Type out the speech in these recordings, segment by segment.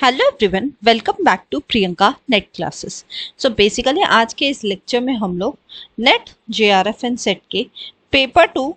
Hello everyone, welcome back to Priyanka NET classes. So basically आज के इस लेक्चर में हम लोग नेट जेआरएफ एंड सेट के पेपर 2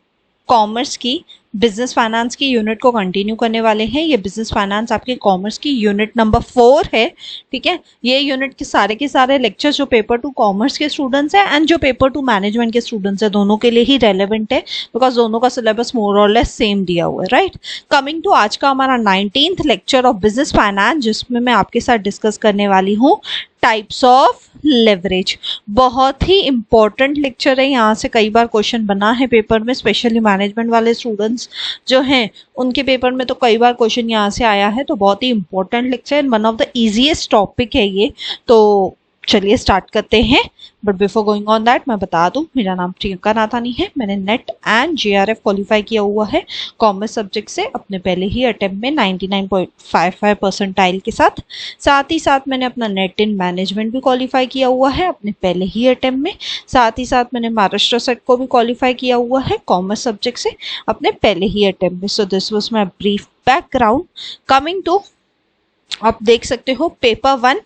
कॉमर्स की बिजनेस फाइनेंस की यूनिट को कंटिन्यू करने वाले हैं। ये बिजनेस फाइनेंस आपके कॉमर्स की यूनिट नंबर 4 है। ठीक है, ये यूनिट के सारे लेक्चर्स जो पेपर 2 कॉमर्स के स्टूडेंट्स हैं एंड जो पेपर 2 मैनेजमेंट के स्टूडेंट्स हैं, दोनों के लिए ही रेलेवेंट है बिकॉज दोनों का सिलेबस मोर और लेस सेम दिया हुआ है। राइट, कमिंग टू आज का हमारा 19th lecture of business finance, जिसमें मैं आपके साथ डिस्कस करने वाली हूँ टाइप्स ऑफ लेवरेज। बहुत ही इंपॉर्टेंट लेक्चर है, यहाँ से कई बार क्वेश्चन बना है पेपर में, स्पेशली मैनेजमेंट वाले स्टूडेंट्स जो हैं उनके पेपर में तो कई बार क्वेश्चन यहाँ से आया है। तो बहुत ही इंपॉर्टेंट लेक्चर है, one of the easiest topic है ये। तो चलिए स्टार्ट करते हैं। But before going on that मैं बता दूं, मेरा नाम प्रियंका नाथानी है। मैंने नेट एंड जेआरएफ क्वालिफाई किया हुआ है कॉमर्स सब्जेक्ट से अपने पहले ही अटेम्प्ट में 99.55 परसेंटाइल के साथ। साथ ही साथ मैंने अपना नेट इन मैनेजमेंट भी क्वालिफाई किया हुआ है अपने पहले ही अटेम्प्ट में। साथ ही साथ मैंने महाराष्ट्र सेट को भी क्वालिफाई किया हुआ है कॉमर्स सब्जेक्ट से अपने पहले ही अटेम्प्ट में। So this was my brief background. Coming to, आप देख सकते हो paper 1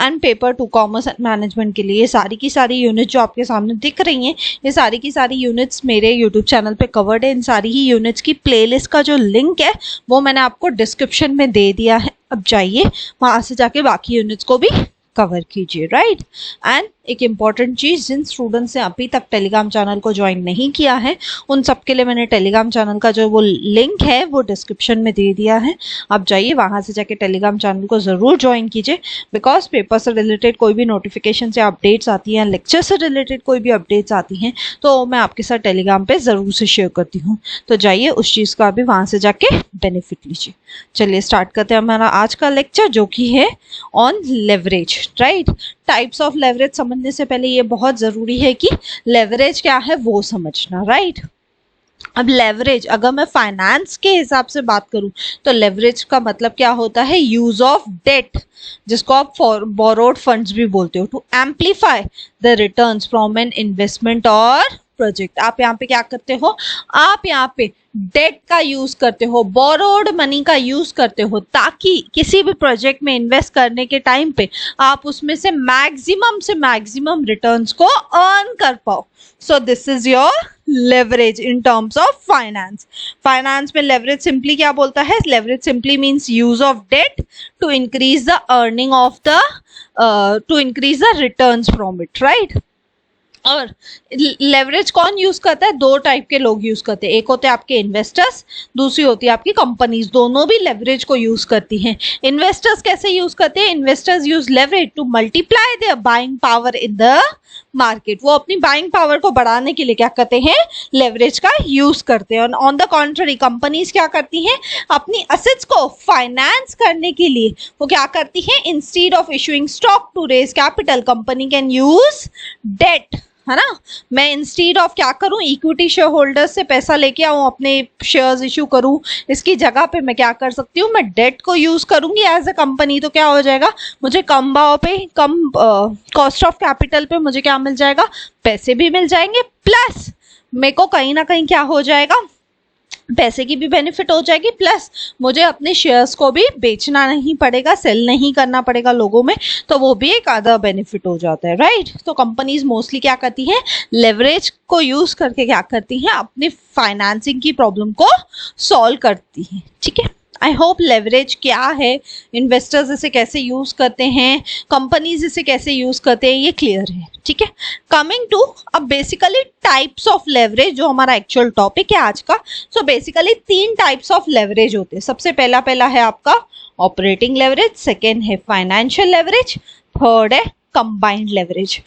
and paper 2 commerce and management के लिए सारी की सारी यूनिट जो आपके सामने दिख रही हैं, ये सारी की सारी यूनिट्स मेरे यूट्यूब चैनल पे कवर्ड है। इन सारी ही यूनिट्स की प्लेलिस्ट का जो लिंक है वो मैंने आपको डिस्क्रिप्शन में दे दिया है। अब जाइए वहां से जाके बाकी यूनिट्स को भी कवर कीजिए। राइट, एंड एक इम्पॉर्टेंट चीज़, जिन स्टूडेंट्स ने अभी तक टेलीग्राम चैनल को ज्वाइन नहीं किया है उन सब के लिए मैंने टेलीग्राम चैनल का जो वो लिंक है वो डिस्क्रिप्शन में दे दिया है। आप जाइए वहाँ से जाके टेलीग्राम चैनल को ज़रूर ज्वाइन कीजिए बिकॉज पेपर से रिलेटेड कोई भी नोटिफिकेशन से अपडेट्स आती हैं, लेक्चर से रिलेटेड कोई भी अपडेट्स आती हैं तो मैं आपके साथ टेलीग्राम पर ज़रूर से शेयर करती हूँ। तो जाइए उस चीज़ का भी वहाँ से जाके बेनिफिट लीजिए। चलिए स्टार्ट करते हैं हमारा आज का लेक्चर जो कि है on leverage. Right, types of leverage समझने से पहले ये बहुत जरूरी है कि लेवरेज क्या है वो समझना। राइट, अब लेवरेज अगर मैं फाइनेंस के हिसाब से बात करूं तो लेवरेज का मतलब क्या होता है, यूज ऑफ डेट, जिसको आप बोरोड फंड्स भी बोलते हो, to amplify the returns from an investment और प्रोजेक्ट। आप यहाँ पे क्या करते हो, आप यहाँ पे डेट का यूज करते हो, बोरोड मनी का यूज करते हो ताकि किसी भी प्रोजेक्ट में इन्वेस्ट करने के टाइम पे आप उसमें से मैक्सिमम रिटर्न्स को अर्न कर पाओ। So this is your leverage in terms of finance. Finance में लेवरेज सिंपली क्या बोलता है, leverage simply means use of debt to increase the earning of the to increase the returns from it. Right, और leverage कौन use करता है, दो type के लोग यूज करते हैं। एक होते हैं आपके इन्वेस्टर्स, दूसरी होती है आपकी कंपनीज। दोनों भी लेवरेज को यूज करती हैं। इन्वेस्टर्स कैसे यूज करते हैं, investors use leverage to multiply their buying power in the market. वो अपनी बाइंग पावर को बढ़ाने के लिए क्या करते हैं, लेवरेज का यूज करते हैं। ऑन द कॉन्ट्ररी कंपनीज क्या करती हैं, अपनी असेट्स को फाइनेंस करने के लिए वो क्या करती हैं, instead of issuing stock to raise capital, company can use debt, है ना। मैं इंस्टीड ऑफ क्या करूं, इक्विटी शेयर होल्डर्स से पैसा लेके आऊं, अपने शेयर्स इशू करूं, इसकी जगह पे मैं क्या कर सकती हूं, मैं डेट को यूज करूंगी एज अ कंपनी। तो क्या हो जाएगा, मुझे कम भाव पे, कम कॉस्ट ऑफ कैपिटल पे मुझे क्या मिल जाएगा, पैसे भी मिल जाएंगे, प्लस मेरे को कहीं ना कहीं क्या हो जाएगा, पैसे की भी बेनिफिट हो जाएगी, प्लस मुझे अपने शेयर्स को भी बेचना नहीं पड़ेगा, सेल नहीं करना पड़ेगा लोगों में, तो वो भी एक आधा बेनिफिट हो जाता है। राइट, तो कंपनीज मोस्टली क्या करती हैं, लेवरेज को यूज करके क्या करती हैं, अपनी फाइनेंसिंग की प्रॉब्लम को सॉल्व करती हैं। ठीक है, आई होप लेवरेज क्या है, इन्वेस्टर्स इसे कैसे यूज करते हैं, कंपनीज इसे कैसे यूज करते हैं, ये क्लियर है। ठीक है, कमिंग टू अब बेसिकली टाइप्स ऑफ लेवरेज, जो हमारा एक्चुअल टॉपिक है आज का। So basically 3 types of leverage होते हैं। सबसे पहला है आपका ऑपरेटिंग लेवरेज, सेकेंड है फाइनेंशियल लेवरेज, थर्ड है कंबाइंड लेवरेज।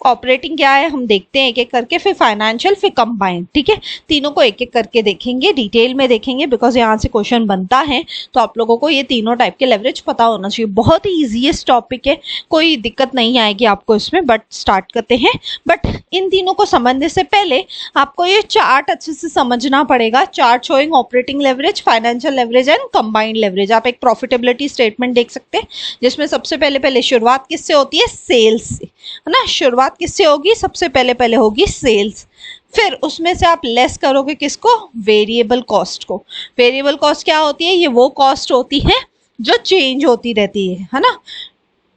ऑपरेटिंग क्या है हम देखते हैं एक एक करके, फिर फाइनेंशियल, फिर कंबाइंड। ठीक है, तीनों को एक एक करके देखेंगे, डिटेल में देखेंगे बिकॉज यहाँ से क्वेश्चन बनता है तो आप लोगों को ये तीनों टाइप के लेवरेज पता होना चाहिए। बहुत ही इजीएस्ट टॉपिक है, कोई दिक्कत नहीं आएगी आपको इसमें। बट स्टार्ट करते हैं। बट इन तीनों को समझने से पहले आपको ये चार्ट अच्छे से समझना पड़ेगा। Chart showing operating leverage, financial leverage and combined leverage. आप एक प्रॉफिटेबिलिटी स्टेटमेंट देख सकते हैं जिसमें सबसे पहले शुरुआत किससे होती है, सेल्स से, है ना। शुरुआत किससे होगी, सबसे पहले होगी सेल्स। फिर उसमें से आप लेस करोगे किसको, वेरिएबल कॉस्ट को। वेरिएबल कॉस्ट क्या होती है, ये वो कॉस्ट होती है जो चेंज होती रहती है ना।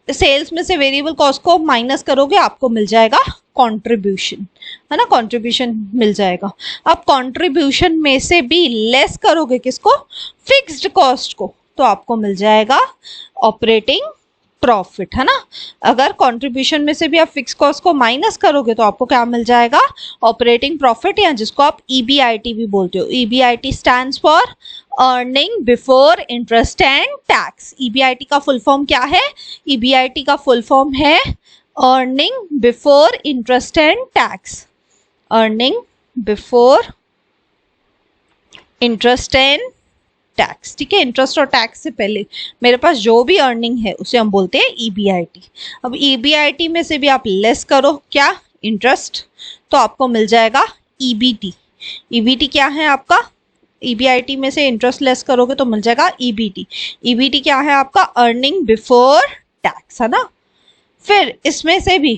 सेल्स में से वेरिएबल कॉस्ट को माइनस करोगे आपको मिल जाएगा कंट्रीब्यूशन, है ना, कंट्रीब्यूशन मिल जाएगा। अब कंट्रीब्यूशन में से भी लेस करोगे किसको, फिक्स्ड कॉस्ट को, तो आपको मिल जाएगा ऑपरेटिंग प्रॉफिट, है ना। अगर कंट्रीब्यूशन में से भी आप फिक्स कॉस्ट को माइनस करोगे तो आपको क्या मिल जाएगा, ऑपरेटिंग प्रॉफिट, या जिसको आप ईबीआईटी भी बोलते हो। EBIT stands for earning before interest and tax. EBIT का फुल फॉर्म क्या है, ईबीआईटी का फुल फॉर्म है earning before interest and tax, earning before interest and tax, ठीक है। इंटरेस्ट और टैक्स से पहले मेरे पास जो भी अर्निंग है उसे हम बोलते हैं ईबीआईटी। अब ईबीआईटी में से भी आप लेस करो क्या, इंटरेस्ट, तो आपको मिल जाएगा ईबीटी। ईबीटी क्या है आपका, ईबीआईटी में से इंटरेस्ट लेस करोगे तो मिल जाएगा ईबीटी। ईबीटी क्या है आपका, अर्निंग बिफोर टैक्स, है ना। फिर इसमें से भी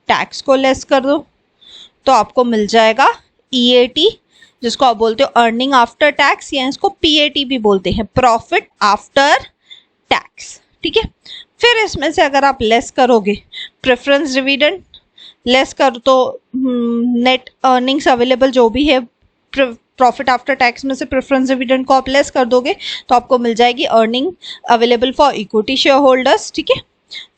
टैक्स को लेस कर दो तो आपको मिल जाएगा ईएटी, जिसको आप बोलते हो अर्निंग आफ्टर टैक्स, या इसको पीएटी भी बोलते हैं, प्रॉफिट आफ्टर टैक्स, ठीक है। फिर इसमें से अगर आप लेस करोगे प्रेफरेंस डिविडेंड, लेस कर तो नेट अर्निंग्स अवेलेबल जो भी है प्रॉफिट आफ्टर टैक्स में से प्रेफरेंस डिविडेंड को आप लेस कर दोगे तो आपको मिल जाएगी earning available for equity share holders, ठीक है।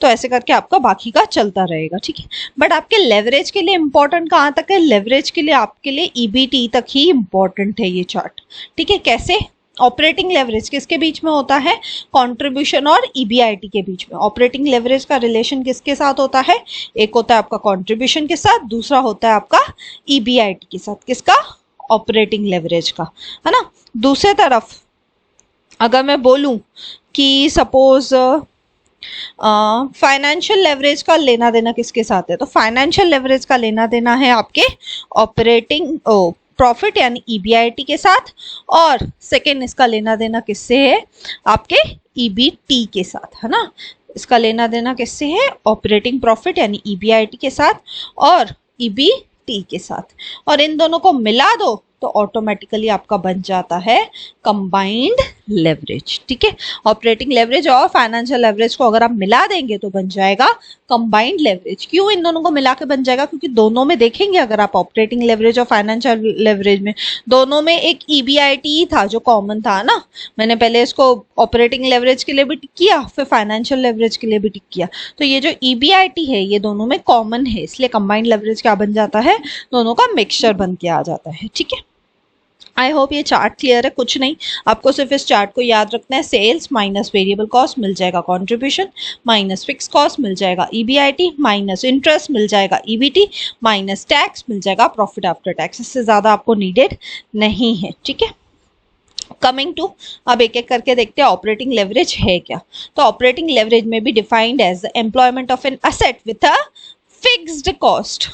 तो ऐसे करके आपका बाकी का चलता रहेगा, ठीक है। बट आपके लेवरेज के लिए इंपॉर्टेंट कहाँ तक है, लेवरेज के लिए आपके लिए ईबीटी तक ही इंपॉर्टेंट है ये चार्ट, ठीक है। कैसे, ऑपरेटिंग लेवरेज किसके बीच में होता है, कंट्रीब्यूशन और ईबीआईटी के बीच में। ऑपरेटिंग लेवरेज का रिलेशन किसके साथ होता है, एक होता है आपका कंट्रीब्यूशन के साथ, दूसरा होता है आपका ईबीआईटी के साथ। किसका, ऑपरेटिंग लेवरेज का, है ना। दूसरे तरफ अगर मैं बोलूं कि सपोज फाइनेंशियल लेवरेज का लेना देना किसके साथ है, तो फाइनेंशियल लेवरेज का लेना देना है आपके ऑपरेटिंग प्रॉफिट यानी ईबीआईटी के साथ, और सेकेंड इसका लेना देना किससे है, आपके ईबीटी के साथ, है ना। इसका लेना देना किससे है, ऑपरेटिंग प्रॉफिट यानी ईबीआईटी के साथ और ईबीटी के साथ, और इन दोनों को मिला दो तो ऑटोमेटिकली आपका बन जाता है कंबाइंड लेवरेज, ठीक है। ऑपरेटिंग लेवरेज और फाइनेंशियल लेवरेज को अगर आप मिला देंगे तो बन जाएगा कंबाइंड लेवरेज। क्यों इन दोनों को मिला के बन जाएगा, क्योंकि दोनों में देखेंगे अगर आप ऑपरेटिंग लेवरेज और फाइनेंशियल लेवरेज में दोनों में एक ईबीआईटी था जो कॉमन था ना। मैंने पहले इसको ऑपरेटिंग लेवरेज के लिए भी टिक किया, फिर फाइनेंशियल लेवरेज के लिए भी टिक किया, तो ये जो ईबीआईटी है ये दोनों में कॉमन है, इसलिए कंबाइंड लेवरेज क्या बन जाता है, दोनों का मिक्सचर बन के आ जाता है, ठीक है। आई होप ये चार्ट क्लियर है, कुछ नहीं, आपको सिर्फ इस चार्ट को याद रखना है। सेल्स माइनस वेरिएबल कॉस्ट मिल जाएगा कंट्रीब्यूशन, माइनस फिक्स कॉस्ट मिल जाएगा ईबीआईटी, माइनस इंटरेस्ट मिल जाएगा ईबीटी, माइनस टैक्स मिल जाएगा प्रॉफिट आफ्टर टैक्स। इससे ज्यादा आपको नीडेड नहीं है, ठीक है। कमिंग टू, अब एक एक करके देखते हैं ऑपरेटिंग लेवरेज है क्या। तो ऑपरेटिंग लेवरेज में भी defined as the employment of an asset with a fixed cost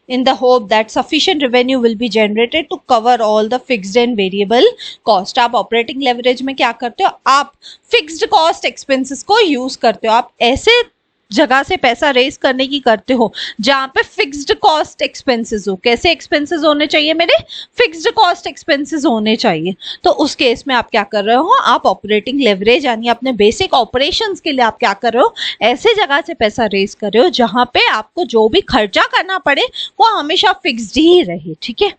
in the hope that sufficient revenue will be generated to cover all the fixed and variable cost। आप operating leverage में क्या करते हो, आप fixed cost expenses को use करते हो, आप ऐसे जगह से पैसा रेस करने की करते हो जहां पे फिक्स्ड कॉस्ट एक्सपेंसेस हो। कैसे एक्सपेंसेस होने चाहिए मेरे, फिक्स्ड कॉस्ट एक्सपेंसेस होने चाहिए। तो उस केस में आप क्या कर रहे हो, आप ऑपरेटिंग लेवरेज यानी अपने बेसिक ऑपरेशंस के लिए आप क्या कर रहे हो, ऐसे जगह से पैसा रेस कर रहे हो जहां पे आपको जो भी खर्चा करना पड़े वो हमेशा फिक्स्ड ही रहे, ठीक है।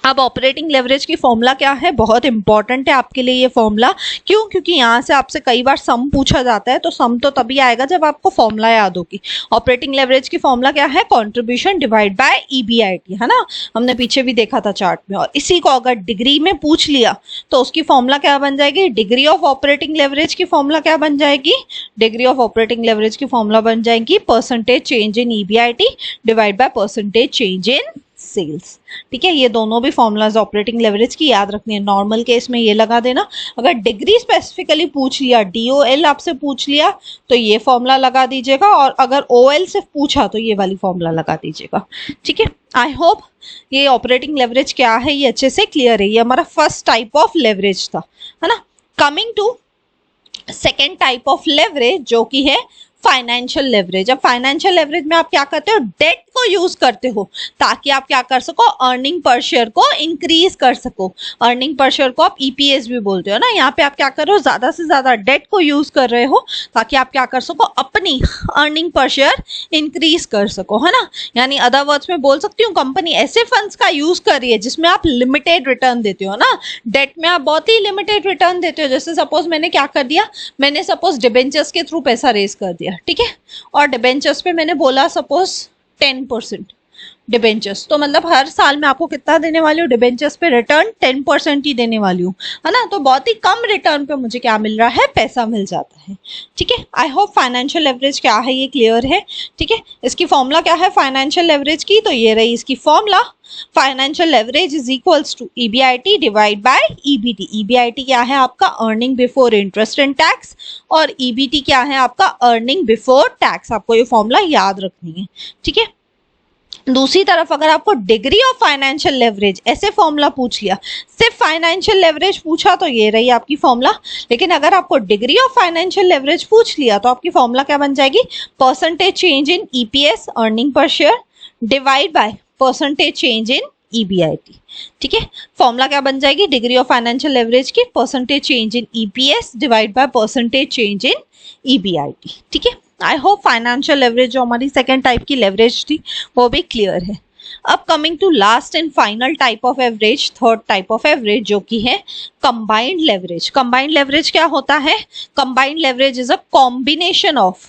अब ऑपरेटिंग लेवरेज की फॉर्मूला क्या है, बहुत इंपॉर्टेंट है आपके लिए ये फॉर्मूला। क्यों, क्योंकि यहाँ से आपसे कई बार सम पूछा जाता है, तो सम तो तभी आएगा जब आपको फॉर्मूला याद होगी। ऑपरेटिंग लेवरेज की फॉर्मूला क्या है, कंट्रीब्यूशन डिवाइड बाय ईबीआईटी, है ना, हमने पीछे भी देखा था चार्ट में। और इसी को अगर डिग्री में पूछ लिया तो उसकी फॉर्मूला क्या बन जाएगी, डिग्री ऑफ ऑपरेटिंग लेवरेज की फॉर्मूला क्या बन जाएगी, डिग्री ऑफ ऑपरेटिंग लेवरेज की फॉर्मूला बन जाएगी percentage change in EBIT divide by percentage change in sales, ठीक है। ये दोनों भी फॉर्मूलाज ऑपरेटिंग लेवरेज की याद रखनी है। नॉर्मल केस में ये लगा देना, अगर डिग्री स्पेसिफिकली पूछ लिया, डीओएल आपसे पूछ लिया तो ये फॉर्मूला लगा दीजिएगा, और अगर ओएल से पूछा तो ये वाली फॉर्मूला लगा दीजिएगा, ठीक है। आई होप ये ऑपरेटिंग लेवरेज क्या है ये अच्छे से क्लियर है। ये हमारा फर्स्ट टाइप ऑफ लेवरेज था, है ना। Coming to second type of leverage जो कि है फाइनेंशियल लेवरेज। अब फाइनेंशियल लेवरेज में आप क्या करते हो, डेट को यूज करते हो ताकि आप क्या कर सको, अर्निंग पर शेयर को इंक्रीज कर सको। अर्निंग पर शेयर को आप ईपीएस भी बोलते हो ना। यहाँ पे आप क्या कर रहे हो, ज्यादा से ज्यादा डेट को यूज कर रहे हो ताकि आप क्या कर सको, अपनी अर्निंग पर शेयर इंक्रीज कर सको, है ना। यानी अदर वर्ड्स में बोल सकती हूँ, कंपनी ऐसे फंड्स का यूज कर रही है जिसमें आप लिमिटेड रिटर्न देते हो ना। डेट में आप बहुत ही लिमिटेड रिटर्न देते हो। जैसे सपोज मैंने क्या कर दिया, मैंने सपोज डिबेंचर्स के थ्रू पैसा रेज कर दिया, ठीक है, और डिबेंचर्स पे मैंने बोला सपोज 10% डिबेंचर्स, तो मतलब हर साल मैं आपको कितना देने वाली हूँ, डिबेंचर्स पे रिटर्न 10% ही देने वाली हूँ, है ना। तो बहुत ही कम रिटर्न पे मुझे क्या मिल रहा है, पैसा मिल जाता है, ठीक है। आई होप फाइनेंशियल लेवरेज क्या है ये क्लियर है, ठीक है। इसकी फॉर्मूला क्या है फाइनेंशियल लेवरेज की, तो ये रही इसकी formula. Financial leverage is equals to EBIT divide by EBT. EBIT क्या है आपका, earning before interest and tax, और ईबीटी क्या है आपका, अर्निंग बिफोर टैक्स। आपको ये फॉर्मूला याद रखनी है, ठीक है। दूसरी तरफ अगर आपको डिग्री ऑफ फाइनेंशियल लेवरेज ऐसे फॉर्मूला पूछ लिया, सिर्फ फाइनेंशियल लेवरेज पूछा तो ये रही आपकी फॉर्मूला, लेकिन अगर आपको डिग्री ऑफ फाइनेंशियल लेवरेज पूछ लिया तो आपकी फॉर्मूला क्या बन जाएगी, percentage change in EPS earning per share divide by percentage change in EBIT, ठीक है। फॉर्मूला क्या बन जाएगी, डिग्री ऑफ फाइनेंशियल लेवरेज की percentage change in EPS divide by percentage change in EBIT, ठीक है। आई होप फाइनेंशियल लेवरेज जो हमारी सेकेंड टाइप की लेवरेज थी वो भी क्लियर है। अब coming to last and final type of average, third type of average जो कि है कंबाइंड लेवरेज। कंबाइंड लेवरेज क्या होता है, combined leverage is a combination of,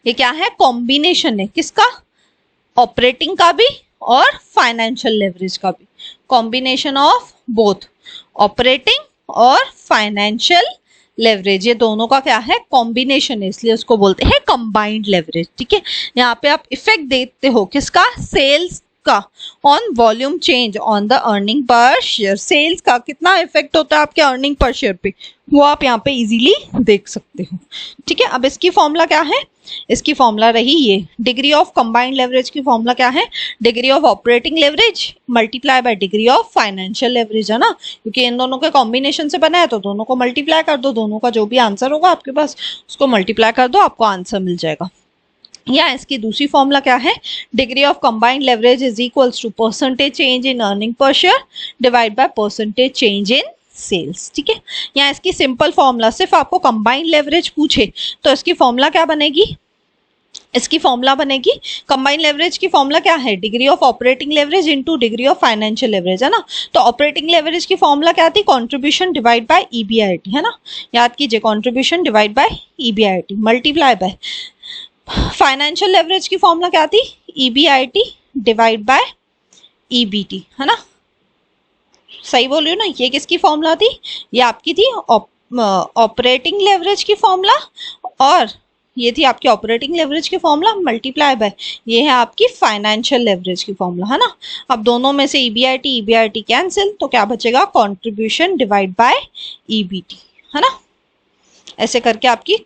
ये क्या है, कॉम्बिनेशन है किसका, ऑपरेटिंग का भी और फाइनेंशियल लेवरेज का भी, कॉम्बिनेशन ऑफ बोथ ऑपरेटिंग और फाइनेंशियल लेवरेज, ये दोनों का क्या है, कॉम्बिनेशन है, इसलिए उसको बोलते हैं कंबाइंड लेवरेज, ठीक है। यहाँ पे आप इफेक्ट देते हो किसका, सेल्स का on volume change on the earning per share. Sales का कितना इफेक्ट होता है आपके अर्निंग पर शेयर पे, वो आप यहाँ पे इजीली देख सकते हो, ठीक है। अब इसकी फॉर्मूला क्या है, इसकी फॉर्मूला रही ये, डिग्री ऑफ कंबाइंड लेवरेज की फॉर्मूला क्या है, degree of operating leverage multiply by degree of financial leverage, है ना, क्योंकि इन दोनों के कॉम्बिनेशन से बना है तो दोनों को मल्टीप्लाई कर दो, दोनों का जो भी आंसर होगा आपके पास उसको मल्टीप्लाई कर दो, आपको आंसर मिल जाएगा। या इसकी दूसरी फॉर्मूला क्या है, degree of combined leverage is equals to percentage change in earning per share divide by percentage change in sales, ठीक है। या इसकी सिंपल फॉर्मूला, सिर्फ आपको कंबाइंड लेवरेज पूछे तो इसकी फॉर्मूला क्या बनेगी, इसकी फॉर्मूला बनेगी, कंबाइंड लेवरेज की फॉर्मूला क्या है, degree of operating leverage into degree of financial leverage, है ना। तो ऑपरेटिंग लेवरेज की फॉर्मूला क्या थी, कंट्रीब्यूशन डिवाइड बाय ईबीआईटी, है ना, याद कीजिए, contribution divide by EBIT multiply by, financial leverage की फॉर्मूला क्या थी, ईबीआईटी डिवाइड बाय ईबीटी, है ना, सही बोल रही हूँ ना। ये किसकी फॉर्मूला थी, ये आपकी थी ऑपरेटिंग लेवरेज की फॉर्मूला, और ये थी आपकी ऑपरेटिंग लेवरेज की फॉर्मूला मल्टीप्लाई बाय, ये है आपकी फाइनेंशियल लेवरेज की फॉर्मूला, है ना। अब दोनों में से ईबीआईटी ईबीआईटी कैंसिल, तो क्या बचेगा, कंट्रीब्यूशन डिवाइड बाय ईबीटी, है ना। ऐसे करके आपकी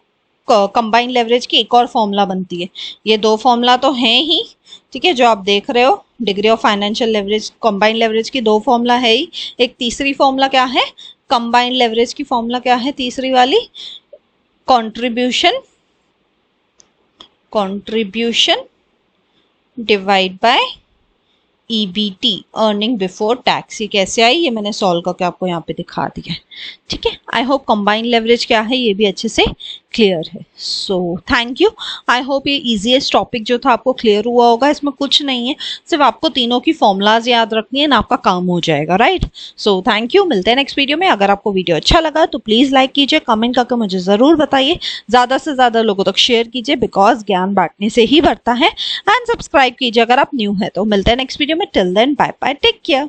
कंबाइंड लेवरेज की एक और फॉर्मूला बनती है। ये दो फॉर्मूला तो हैं ही, ठीक है, जो आप देख रहे हो, degree of financial leverage combined leverage की दो फॉर्मूला है ही। एक तीसरी फॉर्मूला क्या है, कंबाइंड लेवरेज की फॉर्मूला क्या है तीसरी वाली, contribution divide by EBT earning before tax. ये कैसे आई, ये मैंने सॉल्व करके आपको यहाँ पे दिखा दिया है, ठीक है। आई होप कंबाइंड लेवरेज क्या है ये भी अच्छे से क्लियर है। So thank you, I hope ये इजीएस्ट टॉपिक जो था आपको क्लियर हुआ होगा। इसमें कुछ नहीं है, सिर्फ आपको तीनों की फॉर्मूलाज याद रखनी है ना, आपका काम हो जाएगा, राइट। सो थैंक यू, मिलते हैं नेक्स्ट वीडियो में। अगर आपको वीडियो अच्छा लगा तो प्लीज लाइक कीजिए, कमेंट करके मुझे जरूर बताइए, ज्यादा से ज्यादा लोगों तक शेयर कीजिए, बिकॉज ज्ञान बांटने से ही बढ़ता है। एंड सब्सक्राइब कीजिए अगर आप न्यू है तो। मिलते हैं नेक्स्ट वीडियो में, till then bye bye, take care.